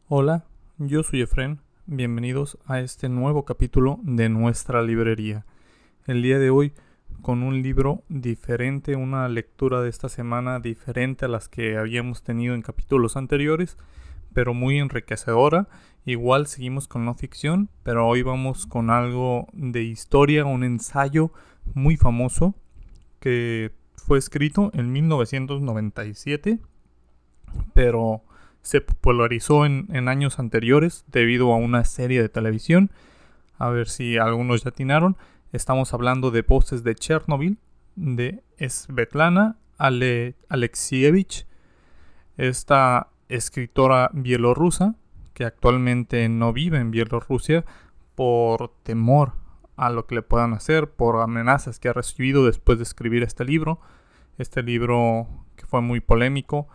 Hola, yo soy Efren, bienvenidos a este nuevo capítulo de nuestra librería. El día de hoy con un libro diferente, una lectura de esta semana diferente a las que habíamos tenido en capítulos anteriores, pero muy enriquecedora. Igual seguimos con no ficción, pero hoy vamos con algo de historia, un ensayo muy famoso que fue escrito en 1997, pero se popularizó en años anteriores debido a una serie de televisión. A ver si algunos ya atinaron. Estamos hablando de Voces de Chernobyl, de Svetlana Alexievich, esta escritora bielorrusa que actualmente no vive en Bielorrusia por temor a lo que le puedan hacer, por amenazas que ha recibido después de escribir este libro. Este libro que fue muy polémico,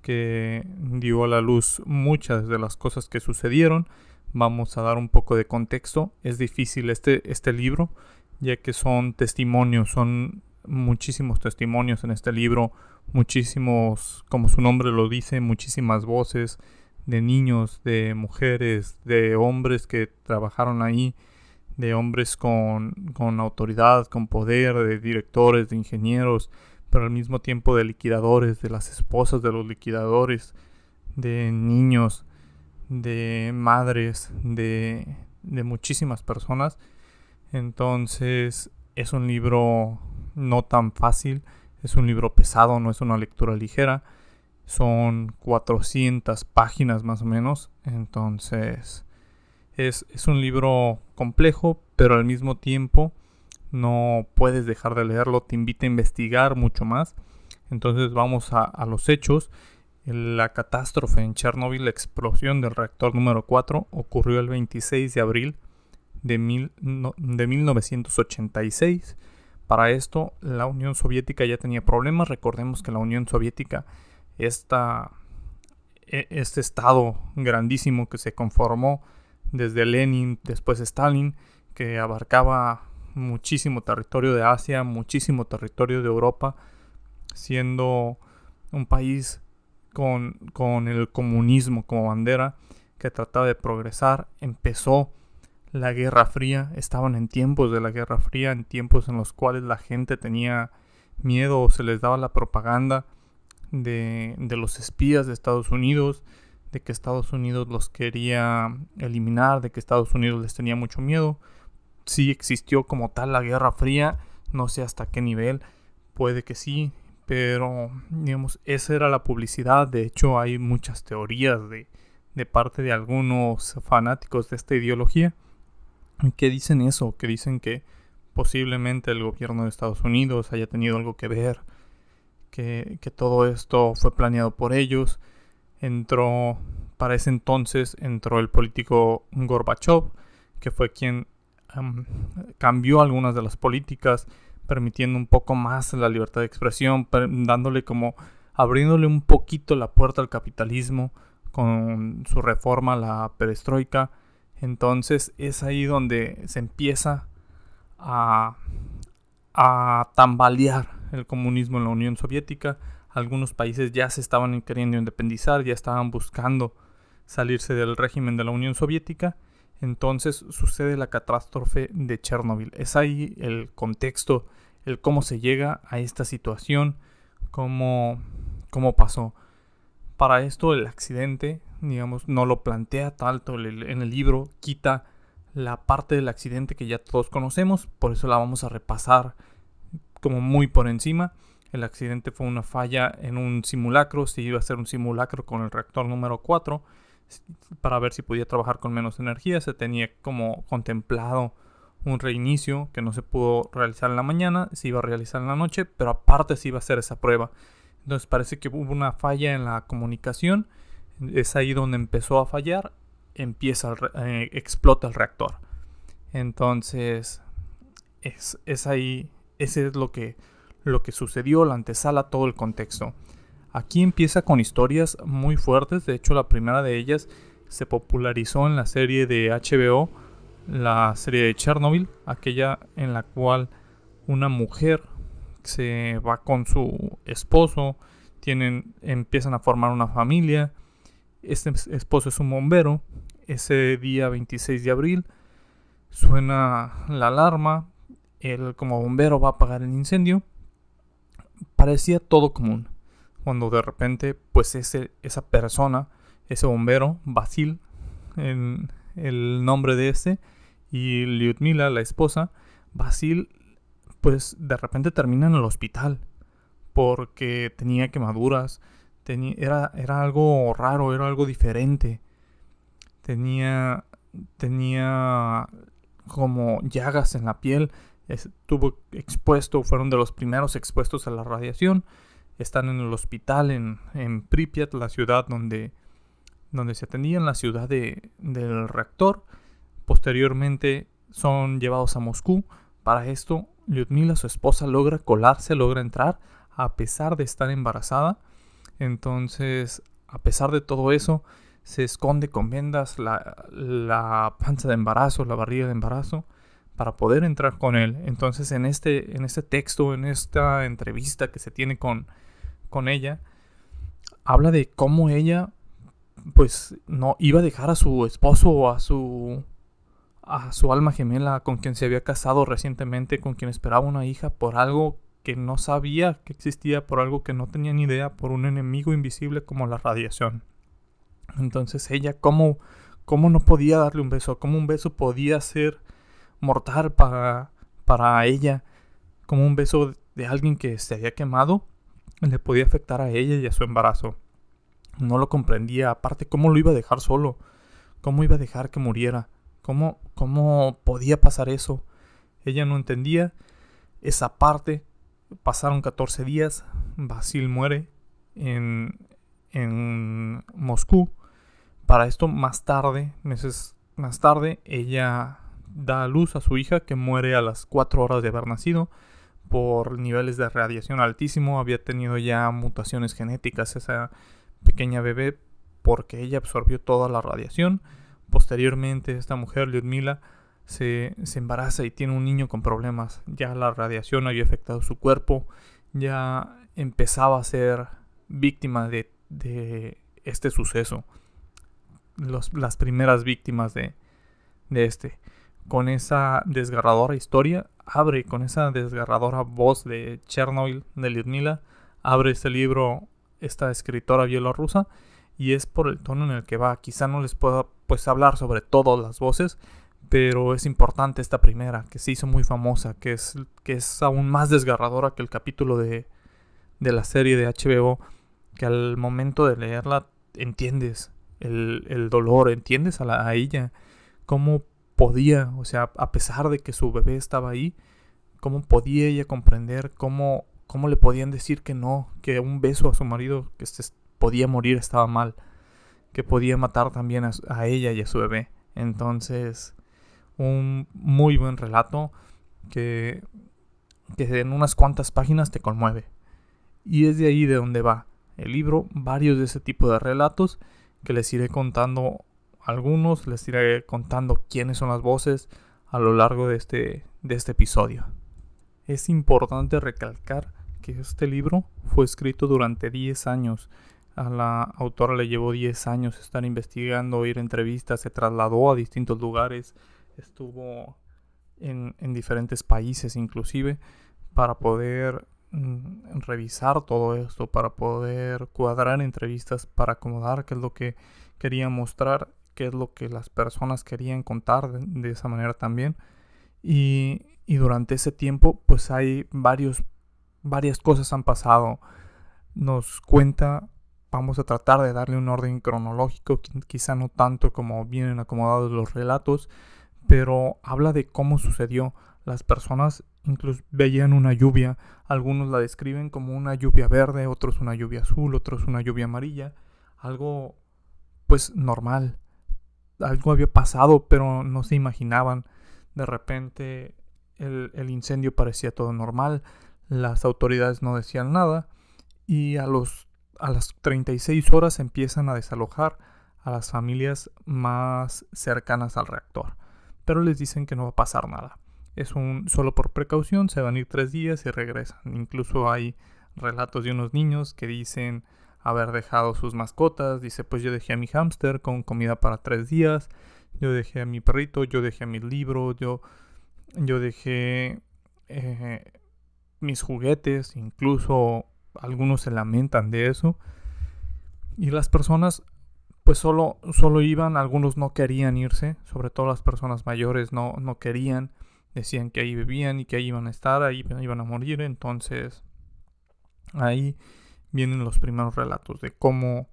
que dio a la luz muchas de las cosas que sucedieron. Vamos a dar un poco de contexto. Es difícil este libro, ya que son testimonios, son muchísimos testimonios en este libro, muchísimos, como su nombre lo dice, muchísimas voces de niños, de mujeres, de hombres que trabajaron ahí, de hombres con autoridad, con poder, de directores, de ingenieros, pero al mismo tiempo de liquidadores, de las esposas de los liquidadores, de niños, de madres, de muchísimas personas. Entonces es un libro no tan fácil, es un libro pesado, no es una lectura ligera. Son 400 páginas más o menos. Entonces es un libro complejo, pero al mismo tiempo no puedes dejar de leerlo, te invita a investigar mucho más. Entonces vamos a los hechos. La catástrofe en Chernobyl, la explosión del reactor número 4, ocurrió el 26 de abril de 1986. Para esto, la Unión Soviética ya tenía problemas. Recordemos que la Unión Soviética, este estado grandísimo que se conformó desde Lenin, después Stalin, que abarcaba muchísimo territorio de Asia, muchísimo territorio de Europa, siendo un país con el comunismo como bandera, que trataba de progresar. Empezó la Guerra Fría, estaban en tiempos de la Guerra Fría, en tiempos en los cuales la gente tenía miedo o se les daba la propaganda de los espías de Estados Unidos, de que Estados Unidos los quería eliminar, de que Estados Unidos les tenía mucho miedo. Sí existió como tal la Guerra Fría, no sé hasta qué nivel, puede que sí, pero digamos, esa era la publicidad. De hecho, hay muchas teorías de parte de algunos fanáticos de esta ideología que dicen eso, que dicen que posiblemente el gobierno de Estados Unidos haya tenido algo que ver, que todo esto fue planeado por ellos. Para ese entonces entró el político Gorbachev, que fue quien cambió algunas de las políticas, permitiendo un poco más la libertad de expresión, abriéndole un poquito la puerta al capitalismo con su reforma, la perestroika. Entonces es ahí donde se empieza a tambalear el comunismo en la Unión Soviética. Algunos países ya se estaban queriendo independizar, ya estaban buscando salirse del régimen de la Unión Soviética. Entonces sucede la catástrofe de Chernobyl. Es ahí el contexto, el cómo se llega a esta situación, cómo pasó. Para esto el accidente, digamos, no lo plantea tanto en el libro, quita la parte del accidente que ya todos conocemos, por eso la vamos a repasar como muy por encima. El accidente fue una falla en un simulacro, se iba a hacer un simulacro con el reactor número 4 para ver si podía trabajar con menos energía. Se tenía como contemplado un reinicio que no se pudo realizar en la mañana, se iba a realizar en la noche, pero aparte se iba a hacer esa prueba. Entonces parece que hubo una falla en la comunicación, es ahí donde empezó a fallar, explota el reactor. Entonces es ahí, ese es lo que sucedió, la antesala, todo el contexto. Aquí empieza con historias muy fuertes. De hecho, la primera de ellas se popularizó en la serie de HBO, la serie de Chernobyl, aquella en la cual una mujer se va con su esposo, empiezan a formar una familia Este esposo es un bombero. Ese día 26 de abril suena la alarma. Él como bombero va a apagar el incendio. Parecía todo común. Cuando de repente, pues esa persona, ese bombero, Basil, el nombre de y Lyudmila, la esposa, Basil, pues de repente termina en el hospital porque tenía quemaduras. Era algo raro, era algo diferente. Tenía como llagas en la piel. Fueron de los primeros expuestos a la radiación. Están en el hospital en Pripyat, la ciudad donde se atendían, la ciudad del reactor. Posteriormente son llevados a Moscú. Para esto, Lyudmila, su esposa, logra entrar a pesar de estar embarazada. Entonces, a pesar de todo eso, se esconde con vendas la panza de embarazo, la barriga de embarazo, para poder entrar con él. Entonces, en este texto, en esta entrevista que se tiene con ella, habla de cómo ella, pues, no iba a dejar a su esposo o a su alma gemela con quien se había casado recientemente, con quien esperaba una hija, por algo que no sabía que existía, por algo que no tenía ni idea, por un enemigo invisible como la radiación. Entonces ella, ¿cómo no podía darle un beso? ¿Cómo un beso podía ser mortal para ella? ¿Cómo un beso de alguien que se había quemado le podía afectar a ella y a su embarazo? No lo comprendía. Aparte, ¿cómo lo iba a dejar solo? ¿Cómo iba a dejar que muriera? ¿Cómo podía pasar eso? Ella no entendía esa parte. Pasaron 14 días. Basil muere en Moscú. Para esto, meses más tarde, ella da a luz a su hija, que muere a las 4 horas de haber nacido por niveles de radiación altísimo. Había tenido ya mutaciones genéticas esa pequeña bebé porque ella absorbió toda la radiación. Posteriormente, esta mujer, Lyudmila, se embaraza y tiene un niño con problemas. Ya la radiación había afectado su cuerpo. Ya empezaba a ser víctima de este suceso. Las primeras víctimas de este. Con esa desgarradora historia, con esa desgarradora voz de Chernobyl, de Lyudmila, abre este libro esta escritora bielorrusa, y es por el tono en el que va. Quizá no les pueda hablar sobre todas las voces, pero es importante esta primera, que se hizo muy famosa, que es aún más desgarradora que el capítulo de la serie de HBO, que al momento de leerla entiendes el dolor, entiendes a ella, cómo podía, o sea, a pesar de que su bebé estaba ahí, cómo podía ella comprender, cómo le podían decir que no, que un beso a su marido que podía morir estaba mal, que podía matar también a ella y a su bebé. Entonces, un muy buen relato que en unas cuantas páginas te conmueve. Y es de ahí de donde va el libro, varios de ese tipo de relatos que les iré contando algunos, les iré contando quiénes son las voces a lo largo de este episodio. Es importante recalcar que este libro fue escrito durante 10 años. A la autora le llevó 10 años estar investigando, ir a entrevistas, se trasladó a distintos lugares, estuvo en diferentes países inclusive, para poder revisar todo esto, para poder cuadrar entrevistas, para acomodar qué es lo que quería mostrar, qué es lo que las personas querían contar de esa manera también. Y durante ese tiempo, pues hay varias cosas han pasado. Nos cuenta, vamos a tratar de darle un orden cronológico, quizá no tanto como vienen acomodados los relatos, pero habla de cómo sucedió. Las personas incluso veían una lluvia, algunos la describen como una lluvia verde, otros una lluvia azul, otros una lluvia amarilla, algo pues normal, algo había pasado pero no se imaginaban. De repente el incendio parecía todo normal, las autoridades no decían nada y a las 36 horas empiezan a desalojar a las familias más cercanas al reactor, pero les dicen que no va a pasar nada. Es solo por precaución, se van a ir 3 días y regresan. Incluso hay relatos de unos niños que dicen haber dejado sus mascotas. Dice, pues yo dejé a mi hámster con comida para 3 días, yo dejé a mi perrito, yo dejé a mis libros, yo dejé mis juguetes, incluso algunos se lamentan de eso. Y las personas pues solo iban, algunos no querían irse, sobre todo las personas mayores no querían, decían que ahí vivían y que ahí iban a estar, ahí iban a morir. Entonces ahí vienen los primeros relatos de cómo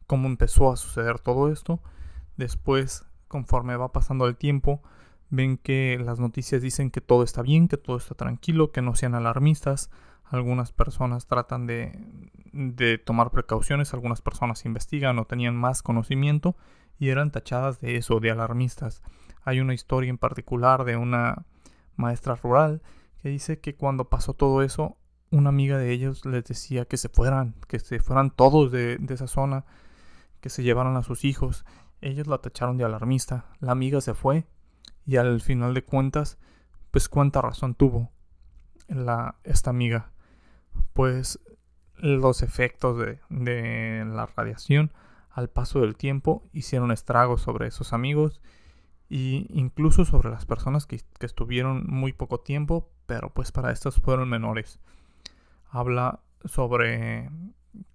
empezó a suceder todo esto. Después, conforme va pasando el tiempo, ven que las noticias dicen que todo está bien, que todo está tranquilo, que no sean alarmistas. Algunas personas tratan de tomar precauciones, algunas personas investigan o tenían más conocimiento y eran tachadas de eso, de alarmistas. Hay una historia en particular de una maestra rural que dice que cuando pasó todo eso, una amiga de ellos les decía que se fueran todos de esa zona, que se llevaran a sus hijos. Ellos la tacharon de alarmista. La amiga se fue y al final de cuentas, pues cuánta razón tuvo esta amiga. Pues los efectos de la radiación al paso del tiempo hicieron estragos sobre esos amigos e incluso sobre las personas que estuvieron muy poco tiempo, pero pues para estos fueron menores. Habla sobre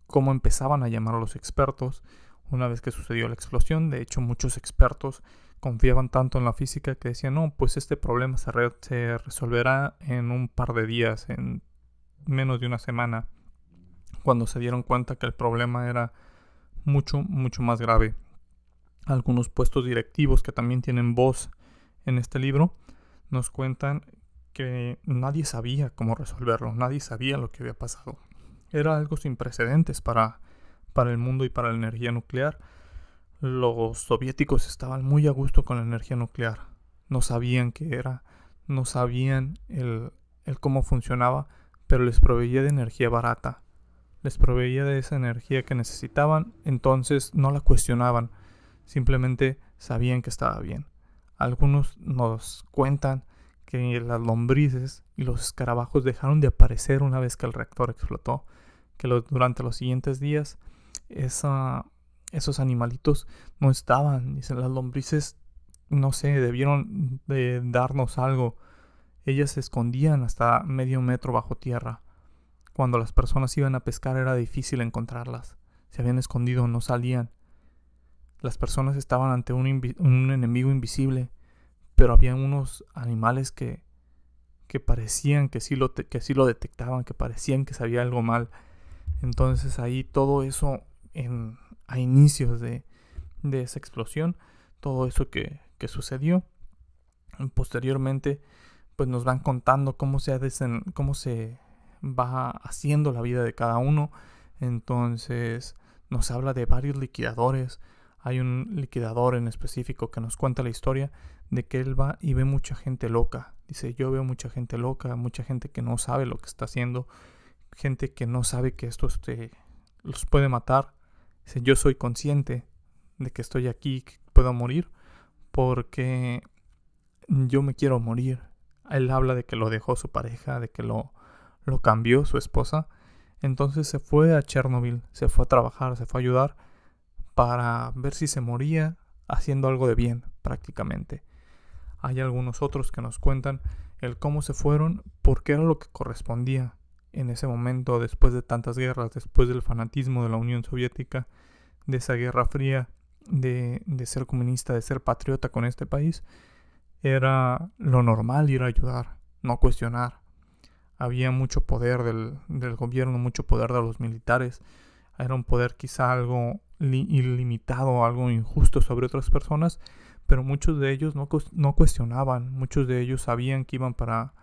cómo empezaban a llamar a los expertos una vez que sucedió la explosión. De hecho, muchos expertos confiaban tanto en la física que decían, no, pues este problema se resolverá en un par de días, en menos de una semana, cuando se dieron cuenta que el problema era mucho, mucho más grave. Algunos puestos directivos que también tienen voz en este libro nos cuentan que nadie sabía cómo resolverlo, nadie sabía lo que había pasado. Era algo sin precedentes para el mundo y para la energía nuclear. Los soviéticos estaban muy a gusto con la energía nuclear. No sabían qué era, no sabían el cómo funcionaba, pero les proveía de energía barata. Les proveía de esa energía que necesitaban, entonces no la cuestionaban. Simplemente sabían que estaba bien. Algunos nos cuentan que las lombrices y los escarabajos dejaron de aparecer una vez que el reactor explotó. Que durante los siguientes días esos animalitos no estaban. Dicen, las lombrices, no sé, debieron de darnos algo. Ellas se escondían hasta medio metro bajo tierra. Cuando las personas iban a pescar era difícil encontrarlas. Se habían escondido, no salían. Las personas estaban ante un enemigo invisible, pero había unos animales que parecían que sí lo detectaban, que parecían que sabía algo mal. Entonces ahí todo eso, a inicios de esa explosión, todo eso que sucedió, posteriormente pues nos van contando cómo se va haciendo la vida de cada uno. Entonces nos habla de varios liquidadores. Hay un liquidador en específico que nos cuenta la historia de que él va y ve mucha gente loca. Dice, yo veo mucha gente loca, mucha gente que no sabe lo que está haciendo, gente que no sabe que esto los puede matar. Dice, yo soy consciente de que estoy aquí, que puedo morir, porque yo me quiero morir. Él habla de que lo dejó su pareja, de que lo cambió su esposa. Entonces se fue a Chernobyl, se fue a trabajar, se fue a ayudar para ver si se moría haciendo algo de bien, prácticamente. Hay algunos otros que nos cuentan el cómo se fueron, porque era lo que correspondía en ese momento, después de tantas guerras, después del fanatismo de la Unión Soviética, de esa guerra fría, de ser comunista, de ser patriota con este país. Era lo normal ir a ayudar, no cuestionar. Había mucho poder del gobierno, mucho poder de los militares. Era un poder quizá algo ilimitado, algo injusto sobre otras personas, pero muchos de ellos no cuestionaban. Muchos de ellos sabían que iban para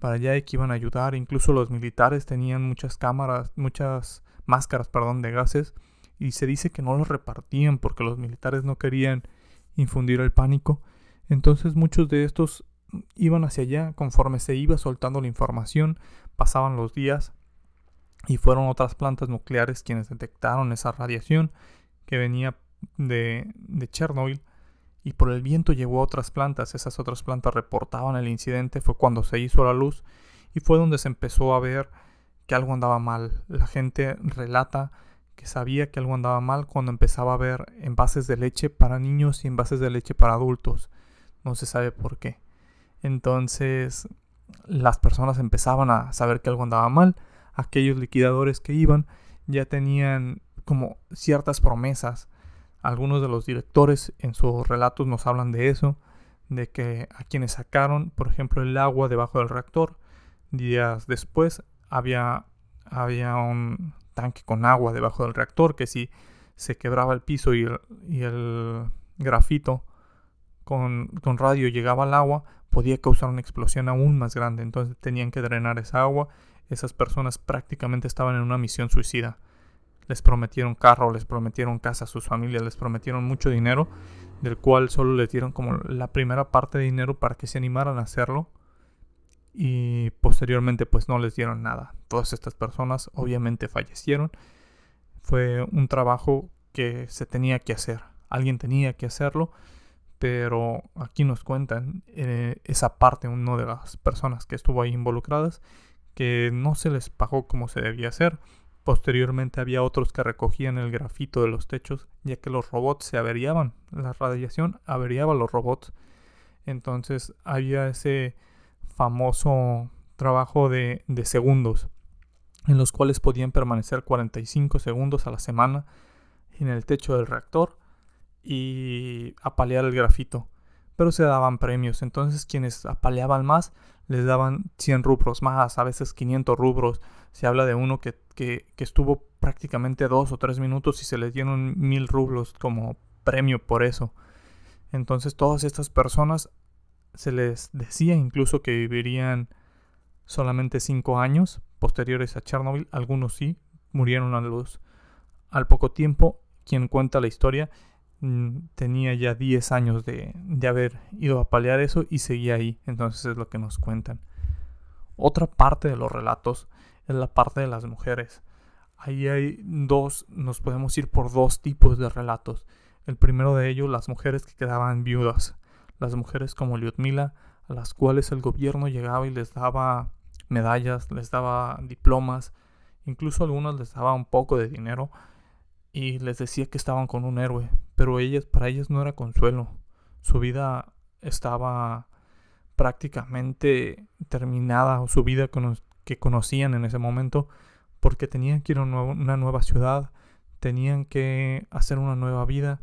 allá y que iban a ayudar. Incluso los militares tenían muchas máscaras de gases, y se dice que no los repartían porque los militares no querían infundir el pánico. Entonces muchos de estos iban hacia allá. Conforme se iba soltando la información, pasaban los días y fueron otras plantas nucleares quienes detectaron esa radiación que venía de Chernobyl, y por el viento llegó a otras plantas. Esas otras plantas reportaban el incidente. Fue cuando se hizo la luz y fue donde se empezó a ver que algo andaba mal. La gente relata que sabía que algo andaba mal cuando empezaba a ver envases de leche para niños y envases de leche para adultos. No se sabe por qué. Entonces las personas empezaban a saber que algo andaba mal. Aquellos liquidadores que iban ya tenían como ciertas promesas. Algunos de los directores en sus relatos nos hablan de eso, de que a quienes sacaron, por ejemplo, el agua debajo del reactor, días después había un tanque con agua debajo del reactor, que si se quebraba el piso y el grafito con radio llegaba al agua, podía causar una explosión aún más grande. Entonces tenían que drenar esa agua. Esas personas prácticamente estaban en una misión suicida. Les prometieron carro, les prometieron casa a sus familias, les prometieron mucho dinero, del cual solo les dieron como la primera parte de dinero para que se animaran a hacerlo. Y posteriormente pues no les dieron nada. Todas estas personas obviamente fallecieron. Fue un trabajo que se tenía que hacer. Alguien tenía que hacerlo. Pero aquí nos cuentan esa parte, una de las personas que estuvo ahí involucradas, que no se les pagó como se debía hacer. Posteriormente había otros que recogían el grafito de los techos, ya que los robots se averiaban. La radiación averiaba los robots. Entonces había ese famoso trabajo de segundos, en los cuales podían permanecer 45 segundos a la semana en el techo del reactor y apalear el grafito. Pero se daban premios. Entonces quienes apaleaban más les daban 100 rubros más, a veces 500 rubros. Se habla de uno que estuvo prácticamente 2 o 3 minutos y se les dieron 1000 rublos como premio por eso. Entonces todas estas personas se les decía incluso que vivirían solamente 5 años posteriores a Chernobyl. Algunos sí, murieron al poco tiempo. Quien cuenta la historia tenía ya 10 años de haber ido a paliar eso y seguía ahí. Entonces es lo que nos cuentan. Otra parte de los relatos es la parte de las mujeres. Ahí hay nos podemos ir por dos tipos de relatos. El primero de ellos, las mujeres que quedaban viudas. Las mujeres como Lyudmila, a las cuales el gobierno llegaba y les daba medallas, les daba diplomas, incluso a algunas les daba un poco de dinero y les decía que estaban con un héroe, pero para ellas no era consuelo. Su vida estaba prácticamente terminada, o su vida que conocían en ese momento, porque tenían que ir a una nueva ciudad, tenían que hacer una nueva vida,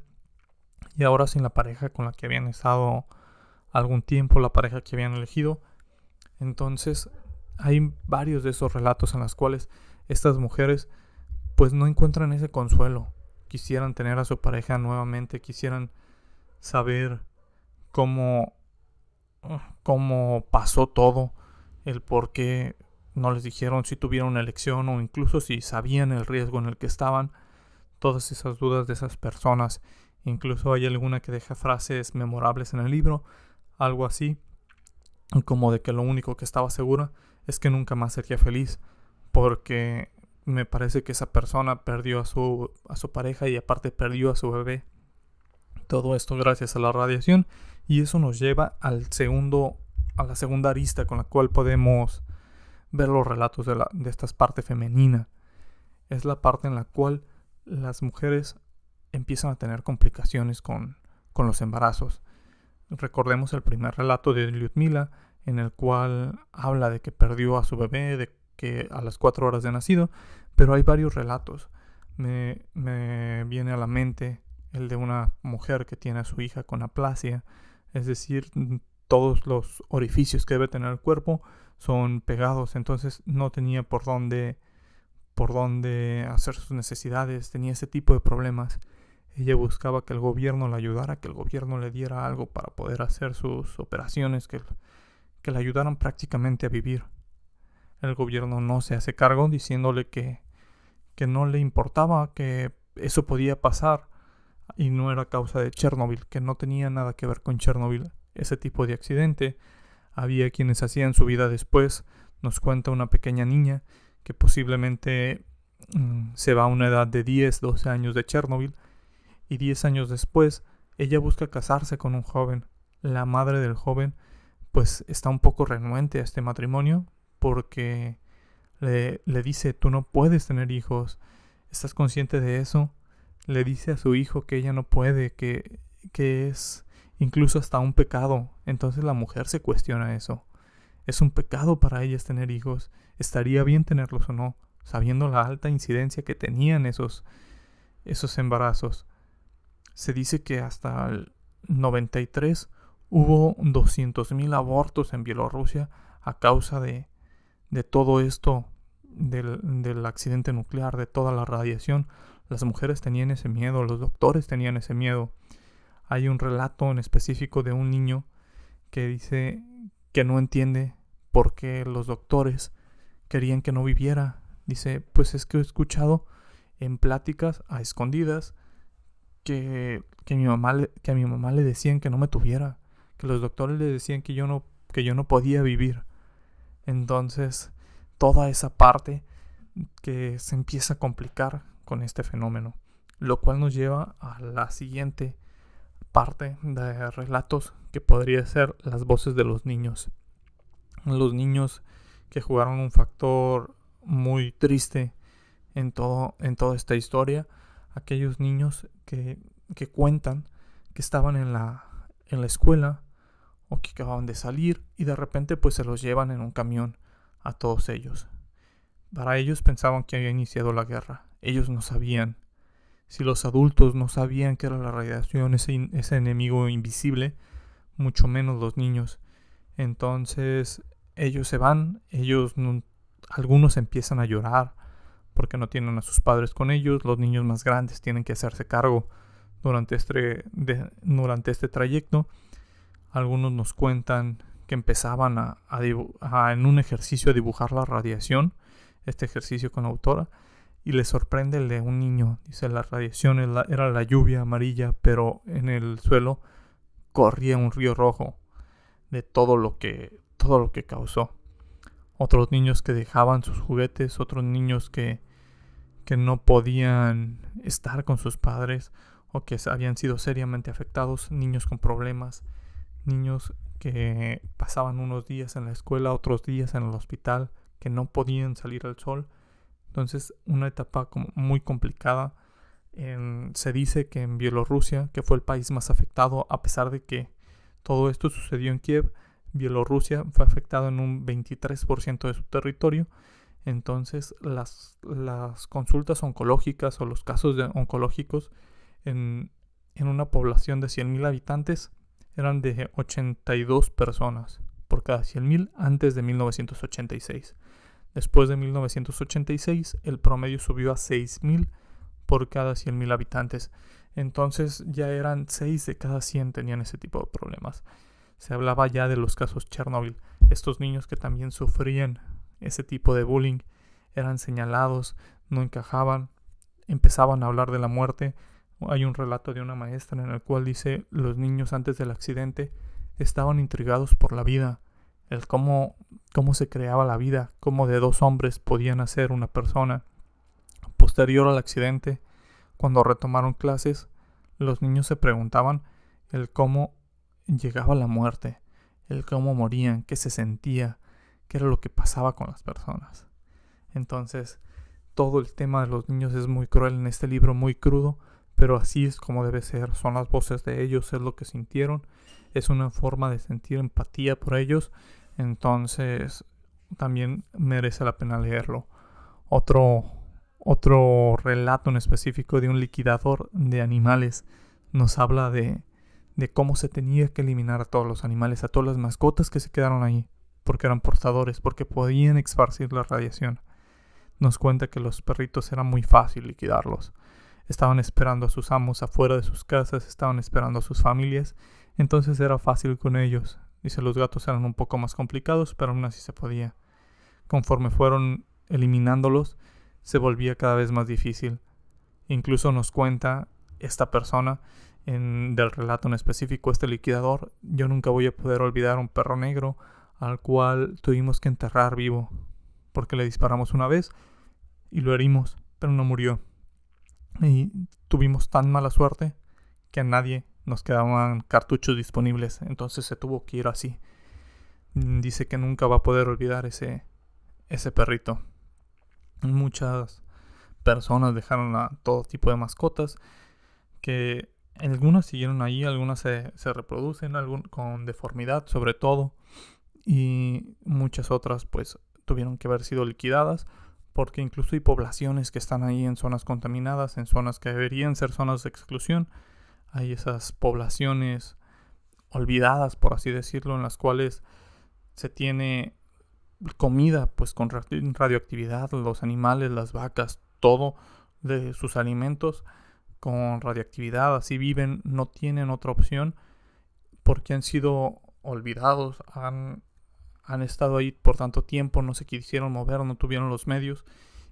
y ahora sin la pareja con la que habían estado algún tiempo, la pareja que habían elegido. Entonces hay varios de esos relatos en los cuales estas mujeres pues no encuentran ese consuelo. Quisieran tener a su pareja nuevamente, quisieran saber cómo pasó todo, el por qué no les dijeron si tuvieron una elección o incluso si sabían el riesgo en el que estaban. Todas esas dudas de esas personas. Incluso hay alguna que deja frases memorables en el libro, algo así como de que lo único que estaba segura es que nunca más sería feliz, porque me parece que esa persona perdió a su pareja y aparte perdió a su bebé. Todo esto gracias a la radiación, y eso nos lleva a la segunda arista con la cual podemos ver los relatos de esta parte femenina. Es la parte en la cual las mujeres empiezan a tener complicaciones con los embarazos. Recordemos el primer relato de Lyudmila, en el cual habla de que perdió a su bebé, de que a las 4 horas de nacido, pero hay varios relatos. Me viene a la mente el de una mujer que tiene a su hija con aplasia, es decir, todos los orificios que debe tener el cuerpo son pegados, entonces no tenía por dónde hacer sus necesidades, tenía ese tipo de problemas. Ella buscaba que el gobierno la ayudara, que el gobierno le diera algo para poder hacer sus operaciones, que le ayudaran prácticamente a vivir. El gobierno no se hace cargo, diciéndole que no le importaba, que eso podía pasar y no era causa de Chernobyl, que no tenía nada que ver con Chernobyl, ese tipo de accidente. Había quienes hacían su vida después. Nos cuenta una pequeña niña que posiblemente se va a una edad de 10, 12 años de Chernobyl, y 10 años después ella busca casarse con un joven. La madre del joven pues está un poco renuente a este matrimonio porque le dice: tú no puedes tener hijos, ¿Estás consciente de eso? Le dice a su hijo que ella no puede, que es incluso hasta un pecado. Entonces la mujer se cuestiona eso. ¿Es un pecado para ellas tener hijos? ¿Estaría bien tenerlos o no? Sabiendo la alta incidencia que tenían esos embarazos. Se dice que hasta el 93 hubo 200,000 abortos en Bielorrusia a causa de todo esto, del accidente nuclear, de toda la radiación. Las mujeres tenían ese miedo, los doctores tenían ese miedo. Hay un relato en específico de un niño que dice que no entiende por qué los doctores querían que no viviera. Dice, pues es que he escuchado en pláticas a escondidas que a mi mamá le decían que no me tuviera, que los doctores le decían que yo no podía vivir. Entonces, toda esa parte que se empieza a complicar con este fenómeno, lo cual nos lleva a la siguiente parte de relatos, que podría ser las voces de los niños. Los niños que jugaron un factor muy triste en toda esta historia. Aquellos niños que cuentan que estaban en la escuela o que acababan de salir y de repente pues se los llevan en un camión a todos ellos. Para ellos pensaban que había iniciado la guerra. Ellos no sabían. Si los adultos no sabían que era la radiación, ese enemigo invisible, mucho menos los niños. Entonces ellos se van, algunos empiezan a llorar porque no tienen a sus padres con ellos. Los niños más grandes tienen que hacerse cargo durante este trayecto. Algunos nos cuentan que empezaban en un ejercicio a dibujar la radiación, este ejercicio con la autora, y les sorprende el de un niño. Dice, la radiación era la lluvia amarilla, pero en el suelo corría un río rojo de todo lo que causó. Otros niños que dejaban sus juguetes, otros niños que no podían estar con sus padres o que habían sido seriamente afectados, niños con problemas, niños que pasaban unos días en la escuela, otros días en el hospital, que no podían salir al sol. Entonces, una etapa como muy complicada. Se dice que en Bielorrusia, que fue el país más afectado, a pesar de que todo esto sucedió en Kiev, Bielorrusia fue afectado en un 23% de su territorio. Entonces, las consultas oncológicas o los casos oncológicos en una población de 100,000 habitantes eran de 82 personas por cada 100,000 antes de 1986. Después de 1986, el promedio subió a 6,000 por cada 100,000 habitantes. Entonces ya eran 6 de cada 100 tenían ese tipo de problemas. Se hablaba ya de los casos Chernobyl. Estos niños que también sufrían ese tipo de bullying eran señalados, no encajaban, empezaban a hablar de la muerte. Hay un relato de una maestra en el cual dice, los niños antes del accidente estaban intrigados por la vida, el cómo se creaba la vida, cómo de 2 hombres podían nacer una persona. Posterior al accidente, cuando retomaron clases, los niños se preguntaban el cómo llegaba la muerte, el cómo morían, qué se sentía, qué era lo que pasaba con las personas. Entonces, todo el tema de los niños es muy cruel en este libro, muy crudo, pero así es como debe ser. Son las voces de ellos, es lo que sintieron, es una forma de sentir empatía por ellos. Entonces, también merece la pena leerlo. Otro relato en específico de un liquidador de animales nos habla de cómo se tenía que eliminar a todos los animales, a todas las mascotas que se quedaron ahí, porque eran portadores, porque podían esparcir la radiación. Nos cuenta que los perritos era muy fácil liquidarlos. Estaban esperando a sus amos afuera de sus casas, estaban esperando a sus familias, entonces era fácil con ellos. Dice, los gatos eran un poco más complicados, pero aún así se podía. Conforme fueron eliminándolos, se volvía cada vez más difícil. Incluso nos cuenta esta persona del relato en específico, este liquidador, yo nunca voy a poder olvidar un perro negro al cual tuvimos que enterrar vivo, porque le disparamos una vez y lo herimos, pero no murió. Y tuvimos tan mala suerte que a nadie nos quedaban cartuchos disponibles, entonces se tuvo que ir así. Dice que nunca va a poder olvidar ese perrito. Muchas personas dejaron a todo tipo de mascotas, que algunas siguieron ahí, algunas se reproducen con deformidad sobre todo, y muchas otras pues tuvieron que haber sido liquidadas, porque incluso hay poblaciones que están ahí en zonas contaminadas, en zonas que deberían ser zonas de exclusión. Hay esas poblaciones olvidadas, por así decirlo, en las cuales se tiene comida pues con radioactividad, los animales, las vacas, todo de sus alimentos con radioactividad, así viven, no tienen otra opción porque han sido olvidados, han estado ahí por tanto tiempo, no se quisieron mover, no tuvieron los medios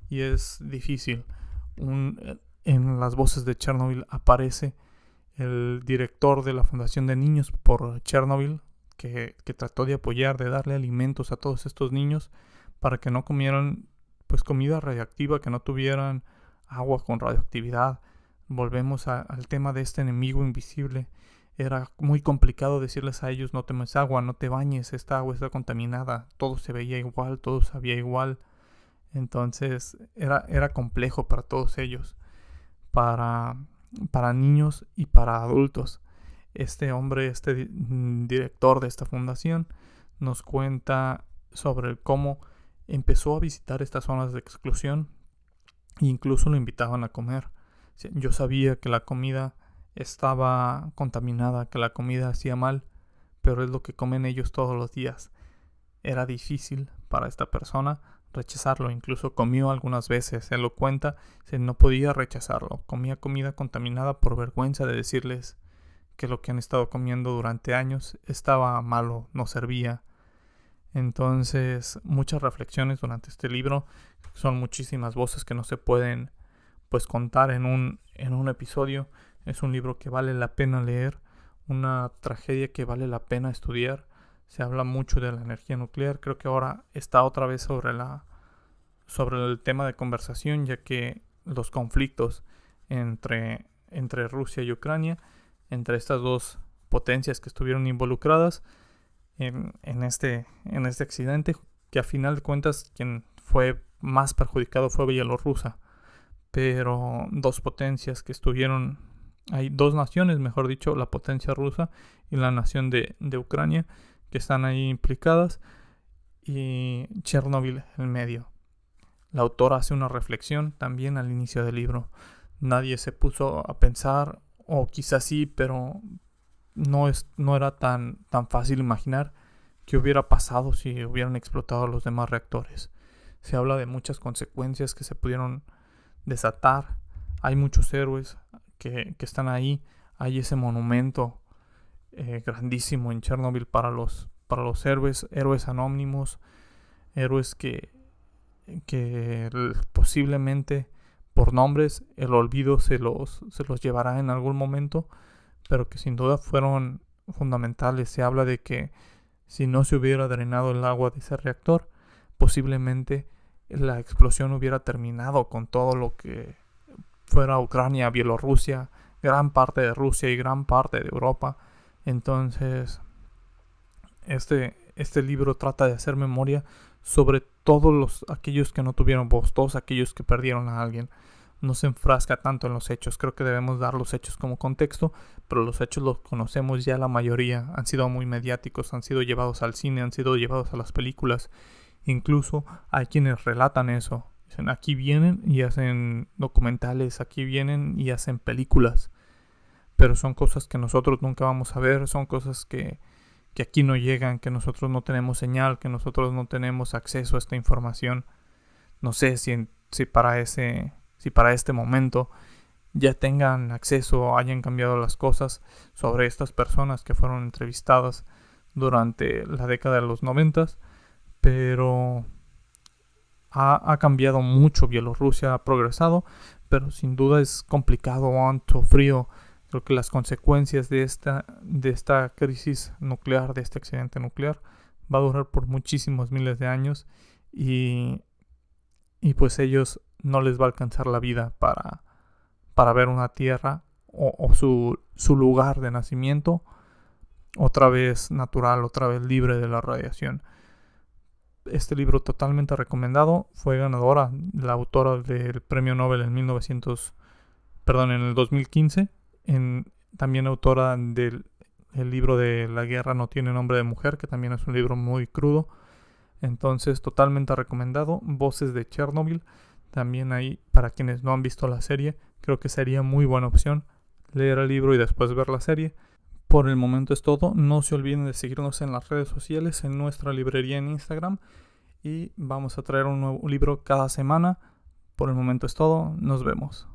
y es difícil. En las voces de Chernobyl aparece el director de la Fundación de Niños por Chernobyl, que trató de apoyar, de darle alimentos a todos estos niños para que no comieran pues comida radioactiva, que no tuvieran agua con radioactividad. Volvemos al tema de este enemigo invisible. Era muy complicado decirles a ellos: no tomes agua, no te bañes, esta agua está contaminada. Todo se veía igual, todo sabía igual. Entonces era complejo para todos ellos, para niños y para adultos. Este hombre, director de esta fundación, nos cuenta sobre cómo empezó a visitar estas zonas de exclusión e incluso lo invitaban a comer. Yo sabía que la comida estaba contaminada, que la comida hacía mal, pero es lo que comen ellos todos los días. Era difícil para esta persona rechazarlo, incluso comió algunas veces, él lo cuenta, no podía rechazarlo, comía comida contaminada por vergüenza de decirles que lo que han estado comiendo durante años estaba malo, no servía. Entonces, muchas reflexiones durante este libro, son muchísimas voces que no se pueden pues contar en un episodio. Es un libro que vale la pena leer, una tragedia que vale la pena estudiar. Se habla mucho de la energía nuclear, creo que ahora está otra vez sobre el tema de conversación, ya que los conflictos entre Rusia y Ucrania, entre estas dos potencias que estuvieron involucradas en este accidente, que a final de cuentas quien fue más perjudicado fue Bielorrusia, pero dos potencias que estuvieron, hay dos naciones, mejor dicho, la potencia rusa y la nación de Ucrania, que están ahí implicadas, y Chernobyl en medio. La autora hace una reflexión también al inicio del libro. Nadie se puso a pensar, o quizás sí, pero no era tan fácil imaginar qué hubiera pasado si hubieran explotado los demás reactores. Se habla de muchas consecuencias que se pudieron desatar. Hay muchos héroes que están ahí. Hay ese monumento grandísimo en Chernobyl para los héroes anónimos, héroes que posiblemente por nombres el olvido se los llevará en algún momento, pero que sin duda fueron fundamentales. Se habla de que si no se hubiera drenado el agua de ese reactor, posiblemente la explosión hubiera terminado con todo lo que fuera Ucrania, Bielorrusia, gran parte de Rusia y gran parte de Europa. Entonces, este libro trata de hacer memoria sobre todos aquellos que no tuvieron voz, todos aquellos que perdieron a alguien. No se enfrasca tanto en los hechos. Creo que debemos dar los hechos como contexto, pero los hechos los conocemos ya la mayoría. Han sido muy mediáticos, han sido llevados al cine, han sido llevados a las películas. Incluso hay quienes relatan eso. Dicen: aquí vienen y hacen documentales, aquí vienen y hacen películas. Pero son cosas que nosotros nunca vamos a ver, son cosas que aquí no llegan, que nosotros no tenemos señal, que nosotros no tenemos acceso a esta información. No sé si para este momento ya tengan acceso o hayan cambiado las cosas sobre estas personas que fueron entrevistadas durante la década de los 90, pero ha cambiado mucho. Bielorrusia ha progresado, pero sin duda es complicado, han sufrido. Creo que las consecuencias de esta crisis nuclear, de este accidente nuclear, va a durar por muchísimos miles de años, y pues ellos no les va a alcanzar la vida para ver una tierra o su lugar de nacimiento otra vez natural, otra vez libre de la radiación. Este libro totalmente recomendado. Fue ganadora, la autora del Premio Nobel en el 2015. También autora del libro de La guerra no tiene nombre de mujer, que también es un libro muy crudo. Entonces, totalmente recomendado. Voces de Chernobyl. También ahí, para quienes no han visto la serie, creo que sería muy buena opción leer el libro y después ver la serie. Por el momento es todo. No se olviden de seguirnos en las redes sociales, en nuestra librería en Instagram. Y vamos a traer un nuevo libro cada semana. Por el momento es todo. Nos vemos.